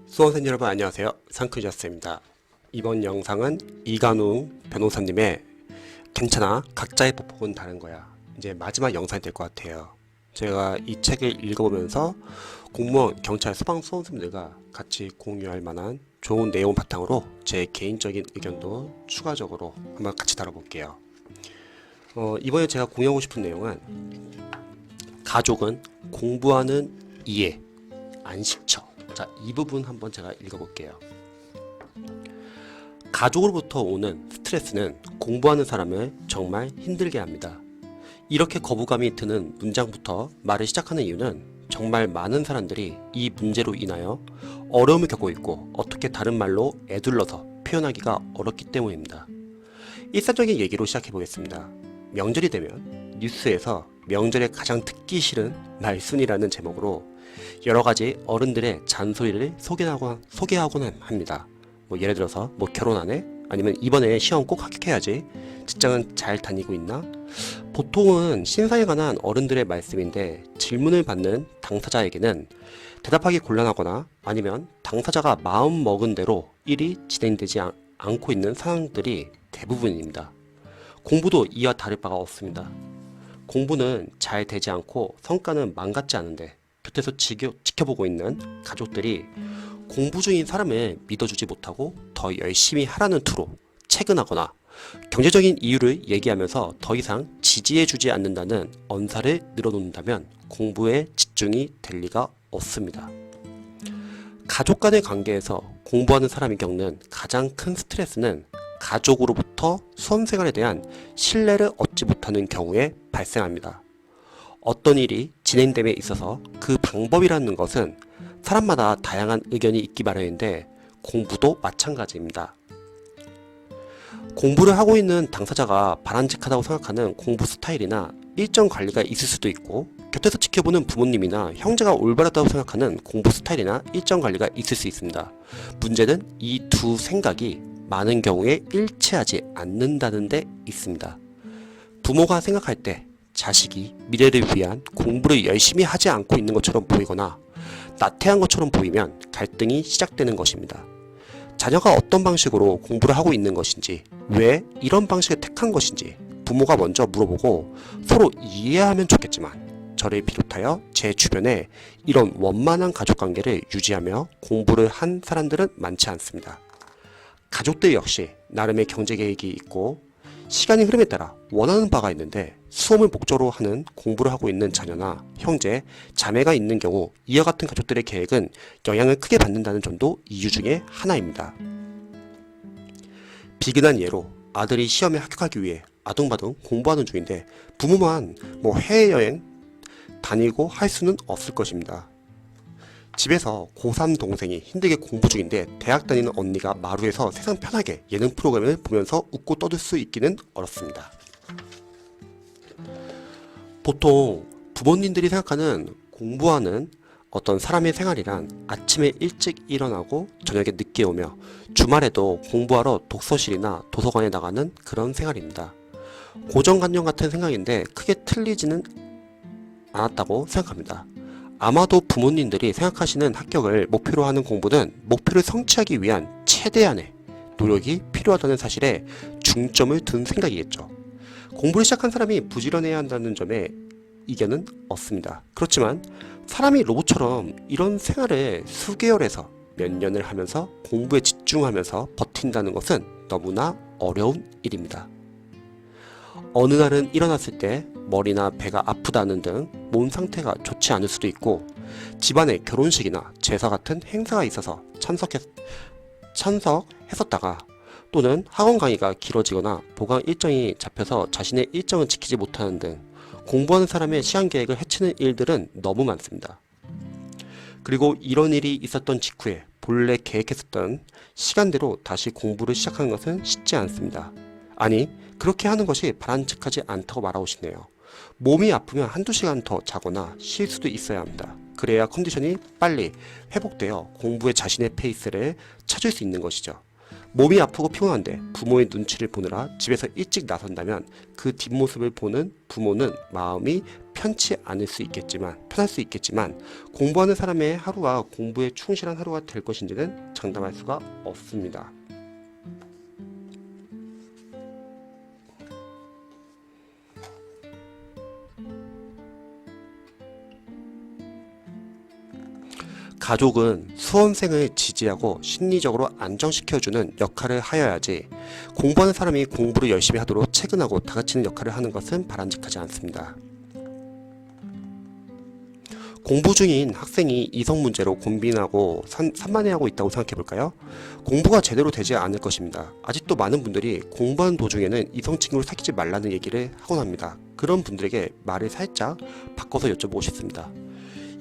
수험생 여러분 안녕하세요. 상크저스입니다. 이번 영상은 이간웅 변호사님의 괜찮아 각자의 보폭은 다른 거야 이제 마지막 영상이 될 것 같아요. 제가 이 책을 읽어보면서 공무원, 경찰, 소방 수험생들과 같이 공유할 만한 좋은 내용 바탕으로 제 개인적인 의견도 추가적으로 한번 같이 다뤄볼게요. 이번에 제가 공유하고 싶은 내용은 가족은 공부하는 이해, 안식처. 자, 이 부분 한번 제가 읽어볼게요. 가족으로부터 오는 스트레스는 공부하는 사람을 정말 힘들게 합니다. 이렇게 거부감이 드는 문장부터 말을 시작하는 이유는 정말 많은 사람들이 이 문제로 인하여 어려움을 겪고 있고 어떻게 다른 말로 에둘러서 표현하기가 어렵기 때문입니다. 일상적인 얘기로 시작해 보겠습니다. 명절이 되면 뉴스에서 명절에 가장 듣기 싫은 말순이라는 제목으로 여러가지 어른들의 잔소리를 소개하곤 합니다. 예를 들어서 결혼 안 해? 아니면 이번에 시험 꼭 합격해야지. 직장은 잘 다니고 있나? 보통은 신사에 관한 어른들의 말씀인데 질문을 받는 당사자에게는 대답하기 곤란하거나 아니면 당사자가 마음 먹은 대로 일이 진행되지 않고 있는 상황들이 대부분입니다. 공부도 이와 다를 바가 없습니다. 공부는 잘 되지 않고 성과는 망같지 않은데 곁에서 지켜보고 있는 가족들이 공부 중인 사람을 믿어주지 못하고 더 열심히 하라는 투로 채근하거나 경제적인 이유를 얘기하면서 더 이상 지지해주지 않는다는 언사를 늘어놓는다면 공부에 집중이 될 리가 없습니다. 가족 간의 관계에서 공부하는 사람이 겪는 가장 큰 스트레스는 가족으로부터 수험생활에 대한 신뢰를 얻지 못하는 경우에 발생합니다. 어떤 일이 진행됨에 있어서 그 방법이라는 것은 사람마다 다양한 의견이 있기 마련인데 공부도 마찬가지입니다. 공부를 하고 있는 당사자가 바람직하다고 생각하는 공부 스타일이나 일정 관리가 있을 수도 있고 곁에서 지켜보는 부모님이나 형제가 올바르다고 생각하는 공부 스타일이나 일정 관리가 있을 수 있습니다. 문제는 이 두 생각이 많은 경우에 일치하지 않는다는 데 있습니다. 부모가 생각할 때 자식이 미래를 위한 공부를 열심히 하지 않고 있는 것처럼 보이거나 나태한 것처럼 보이면 갈등이 시작되는 것입니다. 자녀가 어떤 방식으로 공부를 하고 있는 것인지, 왜 이런 방식을 택한 것인지 부모가 먼저 물어보고 서로 이해하면 좋겠지만 저를 비롯하여 제 주변에 이런 원만한 가족관계를 유지하며 공부를 한 사람들은 많지 않습니다. 가족들 역시 나름의 경제계획이 있고 시간의 흐름에 따라 원하는 바가 있는데 수험을 목적으로 하는 공부를 하고 있는 자녀나 형제, 자매가 있는 경우 이와 같은 가족들의 계획은 영향을 크게 받는다는 점도 이유 중에 하나입니다. 비근한 예로 아들이 시험에 합격하기 위해 아둥바둥 공부하는 중인데 부모만 해외여행 다니고 할 수는 없을 것입니다. 집에서 고3 동생이 힘들게 공부 중인데 대학 다니는 언니가 마루에서 세상 편하게 예능 프로그램을 보면서 웃고 떠들 수 있기는 어렵습니다. 보통 부모님들이 생각하는 공부하는 어떤 사람의 생활이란 아침에 일찍 일어나고 저녁에 늦게 오며 주말에도 공부하러 독서실이나 도서관에 나가는 그런 생활입니다. 고정관념 같은 생각인데 크게 틀리지는 않았다고 생각합니다. 아마도 부모님들이 생각하시는 합격을 목표로 하는 공부는 목표를 성취하기 위한 최대한의 노력이 필요하다는 사실에 중점을 둔 생각이겠죠. 공부를 시작한 사람이 부지런해야 한다는 점에 이견은 없습니다. 그렇지만 사람이 로봇처럼 이런 생활을 수개월에서 몇 년을 하면서 공부에 집중하면서 버틴다는 것은 너무나 어려운 일입니다. 어느 날은 일어났을 때 머리나 배가 아프다는 등 몸 상태가 좋지 않을 수도 있고 집안에 결혼식이나 제사 같은 행사가 있어서 참석했었다가 또는 학원 강의가 길어지거나 보강 일정이 잡혀서 자신의 일정을 지키지 못하는 등 공부하는 사람의 시간 계획을 해치는 일들은 너무 많습니다. 그리고 이런 일이 있었던 직후에 본래 계획했었던 시간대로 다시 공부를 시작하는 것은 쉽지 않습니다. 아니, 그렇게 하는 것이 바람직하지 않다고 말하고 싶네요. 몸이 아프면 한두 시간 더 자거나 쉴 수도 있어야 합니다. 그래야 컨디션이 빨리 회복되어 공부에 자신의 페이스를 찾을 수 있는 것이죠. 몸이 아프고 피곤한데 부모의 눈치를 보느라 집에서 일찍 나선다면 그 뒷모습을 보는 부모는 마음이 편할 수 있겠지만 공부하는 사람의 하루가 공부에 충실한 하루가 될 것인지는 장담할 수가 없습니다. 가족은 수험생을 지지하고 심리적으로 안정시켜주는 역할을 하여야지 공부하는 사람이 공부를 열심히 하도록 채근하고 다그치는 역할을 하는 것은 바람직하지 않습니다. 공부 중인 학생이 이성 문제로 고민하고 산만해하고 있다고 생각해볼까요? 공부가 제대로 되지 않을 것입니다. 아직도 많은 분들이 공부하는 도중에는 이성 친구를 사귀지 말라는 얘기를 하곤 합니다. 그런 분들에게 말을 살짝 바꿔서 여쭤보고 싶습니다.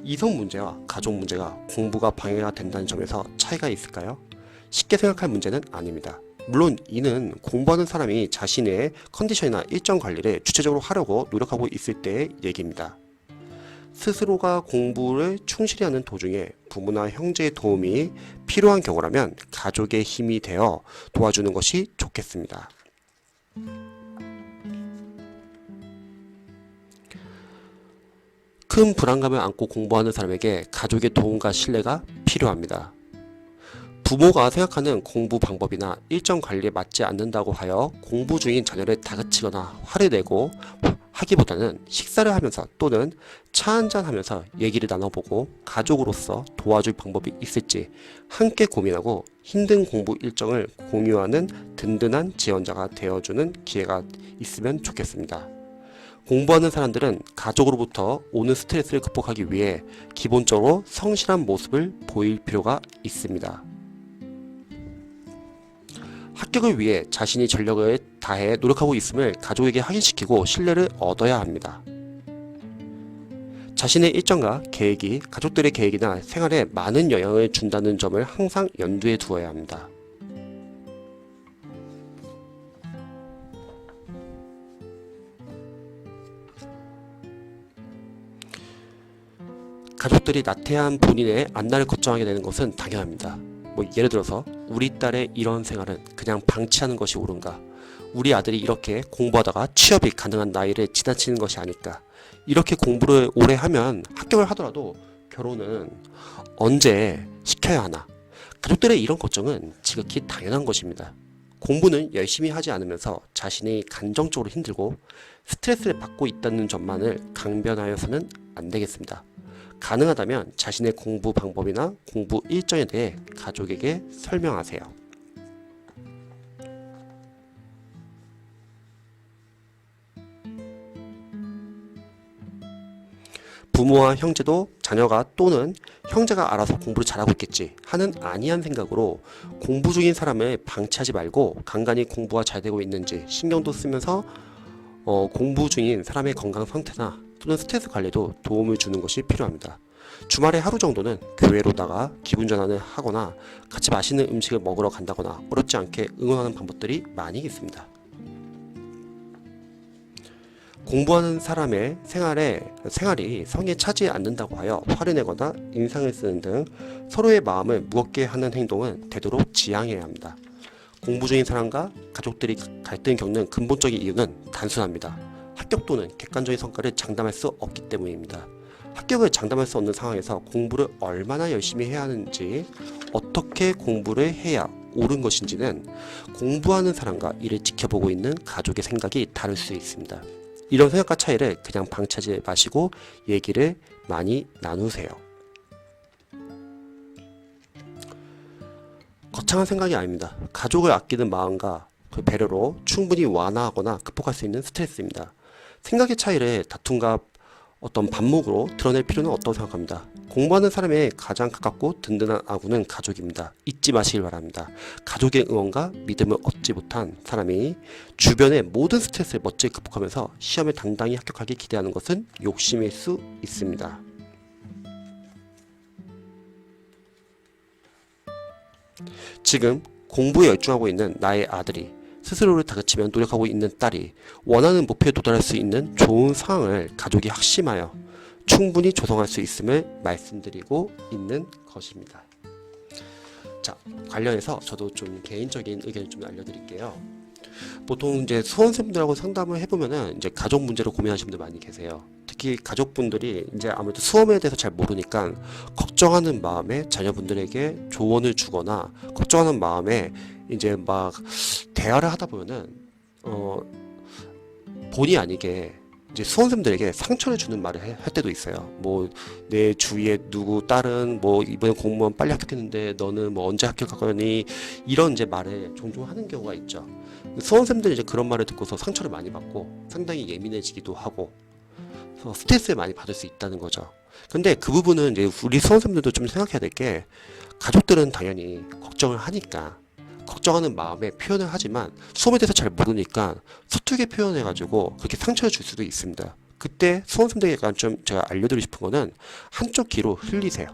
이성 문제와 가족 문제가 공부가 방해가 된다는 점에서 차이가 있을까요? 쉽게 생각할 문제는 아닙니다. 물론 이는 공부하는 사람이 자신의 컨디션이나 일정 관리를 주체적으로 하려고 노력하고 있을 때의 얘기입니다. 스스로가 공부를 충실히 하는 도중에 부모나 형제의 도움이 필요한 경우라면 가족의 힘이 되어 도와주는 것이 좋겠습니다. 큰 불안감을 안고 공부하는 사람에게 가족의 도움과 신뢰가 필요합니다. 부모가 생각하는 공부 방법이나 일정 관리에 맞지 않는다고 하여 공부 중인 자녀를 다그치거나 화를 내고 하기보다는 식사를 하면서 또는 차 한잔 하면서 얘기를 나눠보고 가족으로서 도와줄 방법이 있을지 함께 고민하고 힘든 공부 일정을 공유하는 든든한 지원자가 되어주는 기회가 있으면 좋겠습니다. 공부하는 사람들은 가족으로부터 오는 스트레스를 극복하기 위해 기본적으로 성실한 모습을 보일 필요가 있습니다. 합격을 위해 자신이 전력을 다해 노력하고 있음을 가족에게 확인시키고 신뢰를 얻어야 합니다. 자신의 일정과 계획이 가족들의 계획이나 생활에 많은 영향을 준다는 점을 항상 염두에 두어야 합니다. 가족들이 나태한 본인의 앞날을 걱정하게 되는 것은 당연합니다. 예를 들어서 우리 딸의 이런 생활은 그냥 방치하는 것이 옳은가? 우리 아들이 이렇게 공부하다가 취업이 가능한 나이를 지나치는 것이 아닐까? 이렇게 공부를 오래 하면 합격을 하더라도 결혼은 언제 시켜야 하나? 가족들의 이런 걱정은 지극히 당연한 것입니다. 공부는 열심히 하지 않으면서 자신이 감정적으로 힘들고 스트레스를 받고 있다는 점만을 강변하여서는 안 되겠습니다. 가능하다면 자신의 공부 방법이나 공부 일정에 대해 가족에게 설명하세요. 부모와 형제도 자녀가 또는 형제가 알아서 공부를 잘하고 있겠지 하는 안이한 생각으로 공부 중인 사람을 방치하지 말고 간간히 공부가 잘 되고 있는지 신경도 쓰면서 공부 중인 사람의 건강 상태나 또는 스트레스 관리도 도움을 주는 것이 필요합니다. 주말에 하루 정도는 교회로 나가 기분 전환을 하거나 같이 맛있는 음식을 먹으러 간다거나 어렵지 않게 응원하는 방법들이 많이 있습니다. 공부하는 사람의 생활이 성에 차지 않는다고 하여 화를 내거나 인상을 쓰는 등 서로의 마음을 무겁게 하는 행동은 되도록 지양해야 합니다. 공부 중인 사람과 가족들이 갈등을 겪는 근본적인 이유는 단순합니다. 합격 또는 객관적인 성과를 장담할 수 없기 때문입니다. 합격을 장담할 수 없는 상황에서 공부를 얼마나 열심히 해야 하는지, 어떻게 공부를 해야 옳은 것인지는 공부하는 사람과 이를 지켜보고 있는 가족의 생각이 다를 수 있습니다. 이런 생각과 차이를 그냥 방치하지 마시고 얘기를 많이 나누세요. 거창한 생각이 아닙니다. 가족을 아끼는 마음과 그 배려로 충분히 완화하거나 극복할 수 있는 스트레스입니다. 생각의 차이를 다툼과 어떤 반목으로 드러낼 필요는 없다고 생각합니다. 공부하는 사람의 가장 가깝고 든든한 아군은 가족입니다. 잊지 마시길 바랍니다. 가족의 응원과 믿음을 얻지 못한 사람이 주변의 모든 스트레스를 멋지게 극복하면서 시험에 당당히 합격하길 기대하는 것은 욕심일 수 있습니다. 지금 공부에 열중하고 있는 나의 아들이, 스스로를 다그치며 노력하고 있는 딸이 원하는 목표에 도달할 수 있는 좋은 상황을 가족이 확신하여 충분히 조성할 수 있음을 말씀드리고 있는 것입니다. 자, 관련해서 저도 좀 개인적인 의견을 좀 알려드릴게요. 보통 이제 수험생들하고 상담을 해보면은 이제 가족 문제로 고민하시는 분들 많이 계세요. 특히 가족분들이 이제 아무래도 수험에 대해서 잘 모르니까 걱정하는 마음에 자녀분들에게 조언을 주거나 걱정하는 마음에 이제 막 대화를 하다 보면은 본의 아니게 이제 수험생들에게 상처를 주는 말을 할 때도 있어요. 뭐 내 주위에 누구 딸은 뭐 이번에 공무원 빨리 합격했는데 너는 뭐 언제 합격하거니, 이런 이제 말을 종종 하는 경우가 있죠. 수험생들이 이제 그런 말을 듣고서 상처를 많이 받고 상당히 예민해지기도 하고 그래서 스트레스를 많이 받을 수 있다는 거죠. 근데 그 부분은 이제 우리 수험생들도 좀 생각해야 될 게, 가족들은 당연히 걱정을 하니까 걱정하는 마음에 표현을 하지만 수험에 대해서 잘 모르니까 서투르게 표현해가지고 그렇게 상처를 줄 수도 있습니다. 그때 수험생들에게 약간 좀 제가 알려드리고 싶은 거는 한쪽 귀로 흘리세요.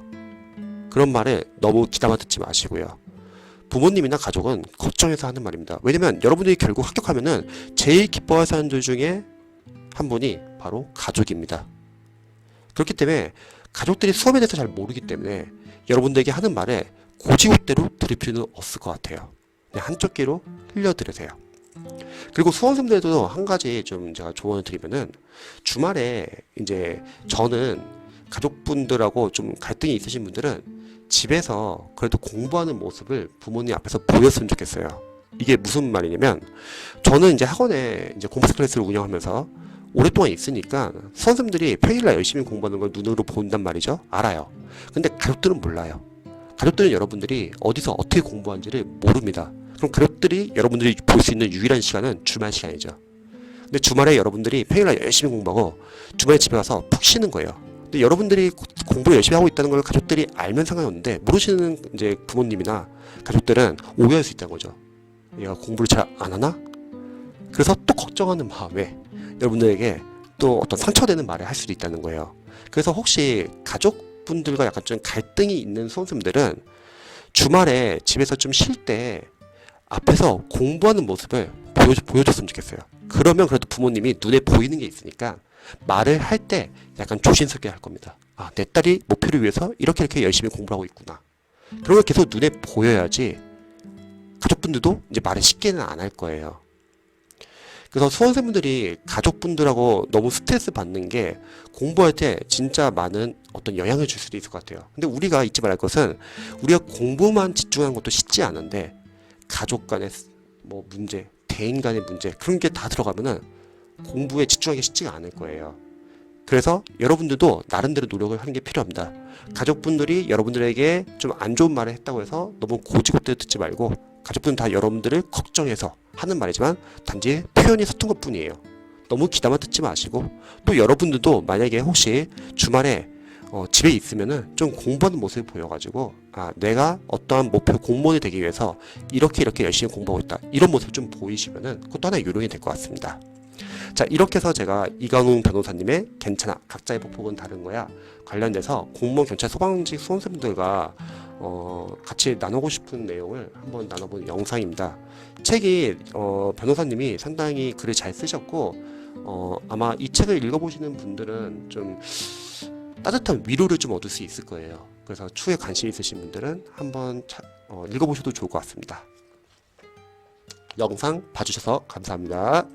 그런 말을 너무 귀담아 듣지 마시고요. 부모님이나 가족은 걱정해서 하는 말입니다. 왜냐면 여러분들이 결국 합격하면은 제일 기뻐할 사람들 중에 한 분이 바로 가족입니다. 그렇기 때문에 가족들이 수험에 대해서 잘 모르기 때문에 여러분들에게 하는 말에 고지고대로 들을 필요는 없을 것 같아요. 그냥 한쪽 귀로 흘려 들으세요. 그리고 수험생들도 한 가지 좀 제가 조언을 드리면은, 주말에 이제 저는 가족분들하고 좀 갈등이 있으신 분들은 집에서 그래도 공부하는 모습을 부모님 앞에서 보였으면 좋겠어요. 이게 무슨 말이냐면, 저는 이제 학원에 이제 공부스 클래스를 운영하면서 오랫동안 있으니까 수험생들이 평일날 열심히 공부하는 걸 눈으로 본단 말이죠. 알아요. 근데 가족들은 몰라요. 가족들은 여러분들이 어디서 어떻게 공부하는지를 모릅니다. 그럼 가족들이 여러분들이 볼 수 있는 유일한 시간은 주말 시간이죠. 근데 주말에 여러분들이 평일날 열심히 공부하고 주말에 집에 가서 푹 쉬는 거예요. 근데 여러분들이 공부를 열심히 하고 있다는 걸 가족들이 알면 상관이 없는데, 모르시는 이제 부모님이나 가족들은 오해할 수 있다는 거죠. 얘가 공부를 잘 안 하나? 그래서 또 걱정하는 마음에 여러분들에게 또 어떤 상처되는 말을 할 수도 있다는 거예요. 그래서 혹시 가족분들과 약간 좀 갈등이 있는 수험생들은 주말에 집에서 좀 쉴 때 앞에서 공부하는 모습을 보여줬으면 좋겠어요. 그러면 그래도 부모님이 눈에 보이는 게 있으니까 말을 할 때 약간 조심스럽게 할 겁니다. 아, 내 딸이 목표를 위해서 이렇게 열심히 공부를 하고 있구나. 그런 걸 계속 눈에 보여야지 가족분들도 이제 말을 쉽게는 안 할 거예요. 그래서 수험생분들이 가족분들하고 너무 스트레스 받는 게 공부할 때 진짜 많은 어떤 영향을 줄 수도 있을 것 같아요. 근데 우리가 잊지 말할 것은, 우리가 공부만 집중하는 것도 쉽지 않은데 가족 간의 뭐 문제, 대인 간의 문제, 그런 게 다 들어가면은 공부에 집중하기 쉽지가 않을 거예요. 그래서 여러분들도 나름대로 노력을 하는 게 필요합니다. 가족분들이 여러분들에게 좀 안 좋은 말을 했다고 해서 너무 고지고대 듣지 말고, 가족분은 다 여러분들을 걱정해서 하는 말이지만 단지 표현이 서툰 것 뿐이에요. 너무 귀담아 듣지 마시고, 또 여러분들도 만약에 혹시 주말에 집에 있으면은 좀 공부하는 모습을 보여가지고, 아, 내가 어떠한 목표, 공무원이 되기 위해서 이렇게 열심히 공부하고 있다, 이런 모습을 좀 보이시면은 그것도 하나의 요령이 될 것 같습니다. 자, 이렇게 해서 제가 이강훈 변호사님의 괜찮아, 각자의 보폭은 다른 거야 관련돼서 공무원, 경찰, 소방직 수험생들과 같이 나누고 싶은 내용을 한번 나눠본 영상입니다. 책이 변호사님이 상당히 글을 잘 쓰셨고, 아마 이 책을 읽어보시는 분들은 좀 따뜻한 위로를 좀 얻을 수 있을 거예요. 그래서 추후에 관심 있으신 분들은 한번 읽어보셔도 좋을 것 같습니다. 영상 봐주셔서 감사합니다.